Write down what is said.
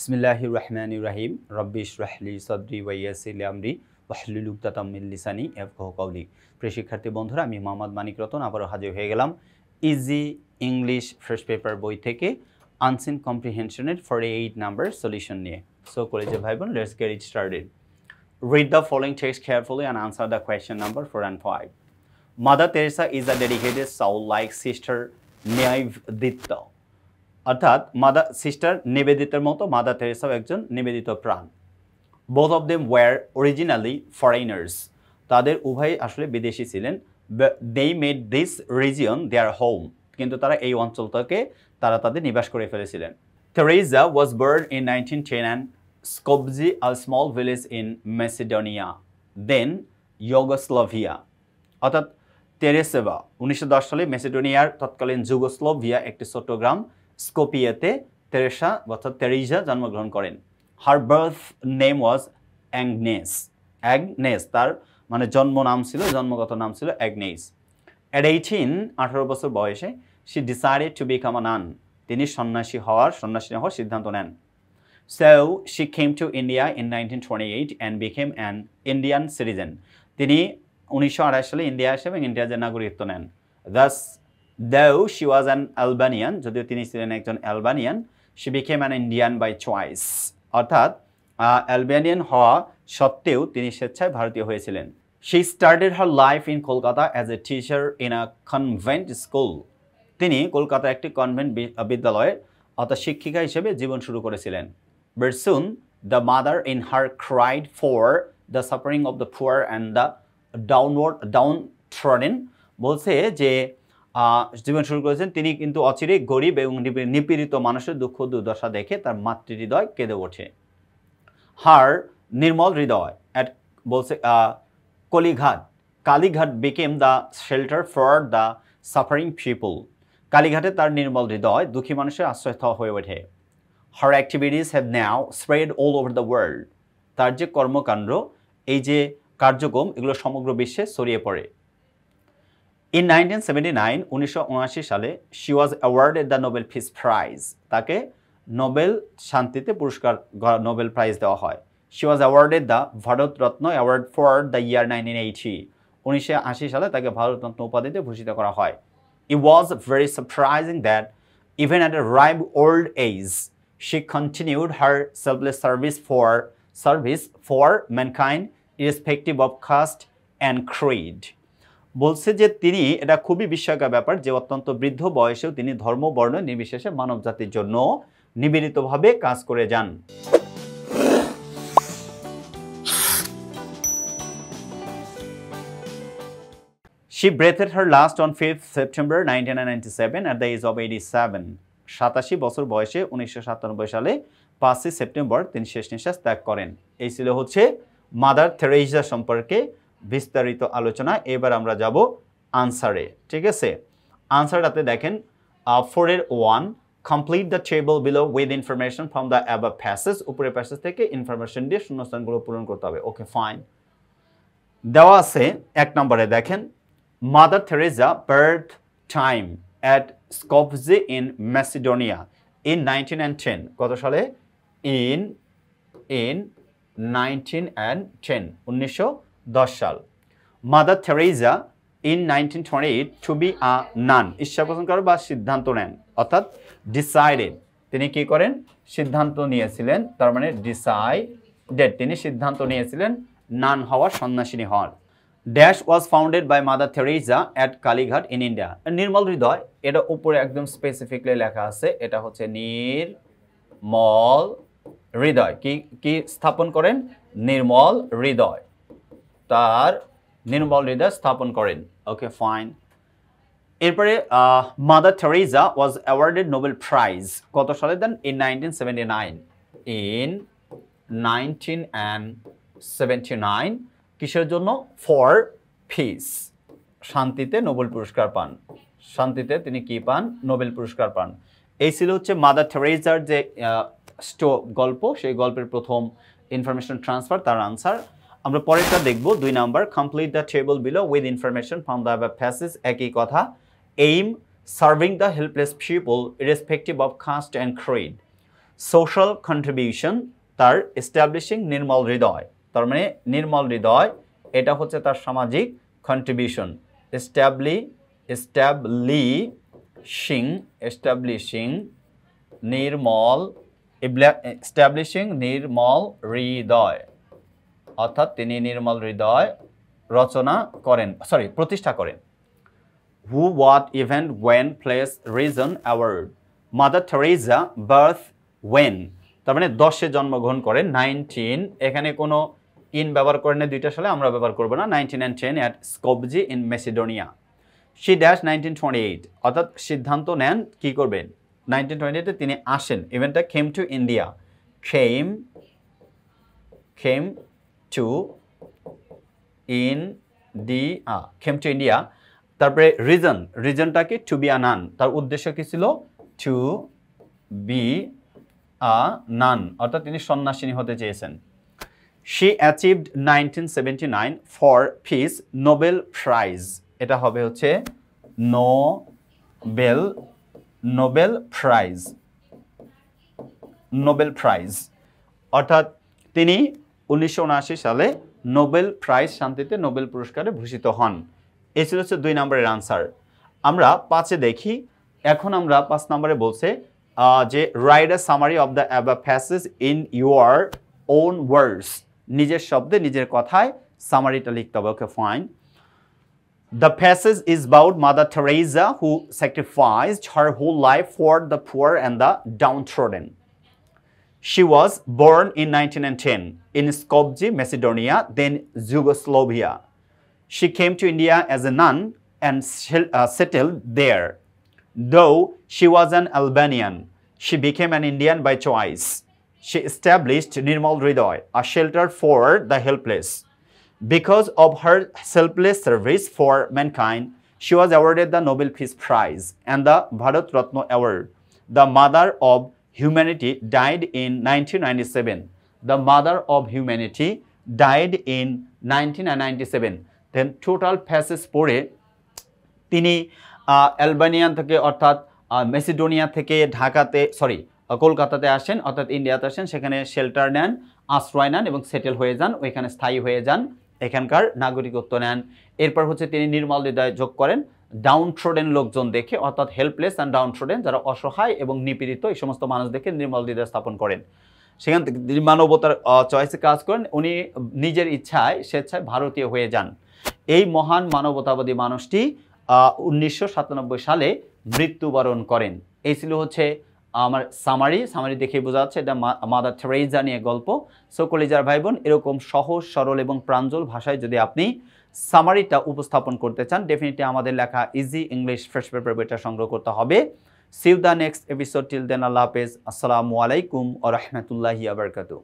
বিসমিল্লাহির রহমানির রহিম রব্বি ইশরাহ লি সাদরি ওয়া ইয়াসসির লি আমরি ওয়াহলুল উকদাতাম মিন লিসানি ইয়াফকাহু কওলি। প্রিয় শিক্ষার্থী বন্ধুরা, আমি মোহাম্মদ মানিক রতন আবারও হাজির হয়ে গেলাম ইজি ইংলিশ ফার্স্ট পেপার বই থেকে আনসিন কম্প্রিহেনশনের 48 নাম্বার সলিউশন নিয়ে। সো কলেজের ভাই বোন, let's get it started. Read the following text carefully and answer the question number 4 and 5. Mother Teresa is a dedicated soul-like sister Nivedita. অর্থাৎ mother sister নিবেদিতার মতো mother তেরেসাও একজন নিবেদিত প্রাণ। Both of them were originally foreigners. তাদের উভয় আসলে বিদেশী ছিলেন। They made this region their home. কিন্তু তারা এই অঞ্চলটাকে তাদের নিবাস করে ফেলেছিলেন। Teresa was born in 1910 and Skopje, a small village in Macedonia, then Yugoslavia. অর্থাৎ তেরেসেভা 1910 সালে মেসিডোনিয়ার তৎকালীন যুগোস্লোভিয়া একটি ছোট্ট গ্রাম স্কোপিয়াতে তেরেসা জন্মগ্রহণ করেন। Her birth name was Agnes. Agnes তার মানে জন্মগত নাম ছিল অ্যাগনেস। এট 18 বছর বয়সে she decided to become a nun. তিনি সন্ন্যাসী হওয়ার সিদ্ধান্ত নেন। So she came to India in 1928 and became an Indian citizen. তিনি 1928 সালে ইন্ডিয়া আসেন এবং ইন্ডিয়ার নাগরিকত্ব নেন। Thus, though she was an Albanian, যদিও তিনি ছিলেন একজন অ্যালবানিয়ান, she became an Indian by choice. অর্থাৎ অ্যালবানিয়ান হওয়া সত্ত্বেও তিনি স্বেচ্ছায় ভারতীয় হয়েছিলেন। She started her life in Kolkata as a teacher in a convent school. তিনি কলকাতার একটি কনভেন্ট বিদ্যালয়ে অর্থাৎ শিক্ষিকা হিসেবে জীবন শুরু করেছিলেন। But soon, the mother in her cried for the suffering of the poor and the downtrodden. বলছে যে জীবন শুরু করেছেন তিনি, কিন্তু অচিরে গরিব এবং নিপীড়িত মানুষের দুঃখ দুর্দশা দেখে তার মাতৃহৃদয় কেঁদে ওঠে। হার নির্মল হৃদয় বলছে Kalighat became the shelter for the suffering people. কালীঘাটে তার নির্মল হৃদয় দুঃখী মানুষের আশ্রয়স্থল হয়ে ওঠে। Her activities have now spread all over the world. তার যে কর্মকাণ্ড, এই যে কার্যক্রম, এগুলো সমগ্র বিশ্বে ছড়িয়ে পড়ে। In 1979 সালে she was awarded the Nobel Peace Prize. তাকে নোবেল শান্তিতে পুরস্কার নোবেল প্রাইজ দেওয়া হয়। She was awarded the Bharat Ratna Award for the year 1980. 1980 সালে তাকে ভারতরত্ন উপাধিতে ভূষিত করা হয়। It was very surprising that even at a ripe old age she continued her selfless service for mankind irrespective of caste and creed. বলছে যে তিনি, এটা খুবই বিস্ময়কর ব্যাপার যে অত্যন্ত বৃদ্ধ বয়সেও তিনি ধর্ম বর্ণ নির্বিশেষে মানব জাতির জন্য নিবেদিতভাবে কাজ করে যান। She breathed her last on 5th September 1997 at the age of 87. 87 বছর বয়সে 1997 সালে 5 সেপ্টেম্বর তিনি শেষ নিঃশ্বাস ত্যাগ করেন। এই ছিল হচ্ছে মাদার থেরেসা সম্পর্কে বিস্তারিত আলোচনা। এবার আমরা যাব আনসারে। ঠিক আছে, আনসারটাতে দেখেন 4-1 complete the table below with information from the above passage. উপরের প্যাসেজ থেকে ইনফরমেশন দিয়ে শূন্যস্থানগুলো পূরণ করতে হবে। ওকে, ফাইন। দেওয়া আছে 1 নম্বরে দেখেন, mother Theresa birth time at Skopje in Macedonia in 1910. কত সালে? in 1910 সাল। Mother Theresa in 1928 to be a nun, ইচ্ছা পোষণ করেন বা সিদ্ধান্ত নেন, অর্থাৎ ডিসাইডেড। তিনি কি করেন? সিদ্ধান্ত নিয়েছিলেন, তার মানে ডিসাইডেড, তিনি সিদ্ধান্ত নিয়েছিলেন নান হওয়ার, সন্ন্যাসিনী হওয়ার। Dash was founded by Mother Teresa at Kalighat in India. Nirmal Hriday, এটা উপরে একদম স্পেসিফিকলি লেখা আছে, এটা হচ্ছে নির্মল হৃদয়। কি স্থাপন করেন? নির্মল হৃদয়, তার নির্মল হৃদয় স্থাপন করেন। ওকে, ফাইন। এরপরে mother Theresa was awarded Nobel prize কত সালে দেন? ইন 1979। ইন 1979 কিসের জন্য? ফর পিস, শান্তিতে নোবেল পুরস্কার পান। শান্তিতে তিনি কি পান? নোবেল পুরস্কার পান। এই ছিল হচ্ছে মাদার থেরেসার যে গল্প, সেই গল্পের প্রথম ইনফরমেশন ট্রান্সফার, তার আনসার। আমরা পরেরটা দেখব 2 number, complete the table below with information from the above passage. একই কথা, aim serving the helpless people irrespective of caste and creed. Social contribution, তার এস্টাবলিশিং নির্মল হৃদয়, তার মানে নির্মল হৃদয় এটা হচ্ছে তার সামাজিক কন্ট্রিবিউশন। এস্টাবলিশিং নির্মল হৃদয়, অর্থাৎ তিনি নির্মল হৃদয় প্রতিষ্ঠা করেন। Who, what, event, when, place, reason, award. Mother Teresa birth when, তার মানে 10-এ জন্মগ্রহণ করেন। 19 এখানে কোনো ইন ব্যবহার করেন না, 2টা সালে আমরা ব্যবহার করব না। 19 and 10 at Skopje in Macedonia. She dash 1928, অর্থাৎ সিদ্ধান্ত নেন কি করবেন। 1928 তিনি আসেন, ইভেন্টটা came to India, came to India। তারপরে রিজনটাকে টু বি আ নান, তার উদ্দেশ্য কি ছিল, টু বি আ নান, অর্থাৎ তিনি সন্ন্যাসিনী হতে চেয়েছেন। She achieved 1979 for piece Nobel prize, এটা হবে হচ্ছে নোবেল প্রাইজ, অর্থাৎ তিনি 1979 সালে নোবেল প্রাইজ, শান্তিতে নোবেল পুরস্কারে ভূষিত হন। এই ছিল হচ্ছে 2 নম্বরের আনসার। আমরা 5-এ দেখি। এখন আমরা 5 নম্বরে বলছে যে write a summary of the above passage in your own words, নিজের শব্দে নিজের কথায় সামারিটা লিখতে হবে। ওকে, fine. The passage is about Mother Teresa, who sacrificed her whole life for the poor and the downtrodden. She was born in 1910 in Skopje, Macedonia, then Yugoslavia. She came to India as a nun and settled there. Though she was an Albanian, she became an Indian by choice. She established Nirmal Hridoy, a shelter for the helpless. Because of her selfless service for mankind, she was awarded the Nobel Peace Prize and the Bharat Ratna Award. The Mother of Humanity died in 1997. The Mother of Humanity died in 1997. Then total passage পড়ে তিনি অ্যালবানিয়ান থেকে, অর্থাৎ Macedonia থেকে কলকাতাতে আসেন, অর্থাৎ ইন্ডিয়াতে আসেন, সেখানে শেল্টার নেন, আশ্রয় নেন এবং সেটেল হয়ে যান, ওইখানে স্থায়ী হয়ে যান, এখানকার নাগরিকত্ব নেন। এরপর হচ্ছে তিনি নির্মল হৃদয় যোগ করেন ডাউন ট্রোডেন লোকজন দেখে, অর্থাৎ হেল্পলেস অ্যান্ড ডাউন ট্রোডেন, যারা অসহায় এবং নিপীড়িত, এই সমস্ত মানুষ দেখে নির্মল হৃদয় স্থাপন করেন। সেখান থেকে তিনি মানবতার চয়েসে কাজ করেন, উনি নিজের স্বেচ্ছায় ভারতীয় হয়ে যান। এই মহান মানবতাবাদী মানুষটি 1997 সালে মৃত্যুবরণ করেন। এই ছিল হচ্ছে আমার সামারি দেখে বোঝা যাচ্ছে এটা মাদার টেরেসা নিয়ে গল্প। সো কলিজার ভাই বোন, এরকম সহজ সরল এবং প্রাঞ্জল ভাষায় যদি আপনি সামারিটা উপস্থাপন করতে চান, ডেফিনেটলি আমাদের লেখা ইজি ইংলিশ ফ্রেশ পেপার বইটা সংগ্রহ করতে হবে। See you the next episode, till then আল্লাহ হাফেজ, আসসালামু আলাইকুম ওয়া রাহমাতুল্লাহি ওয়া বারাকাতুহু।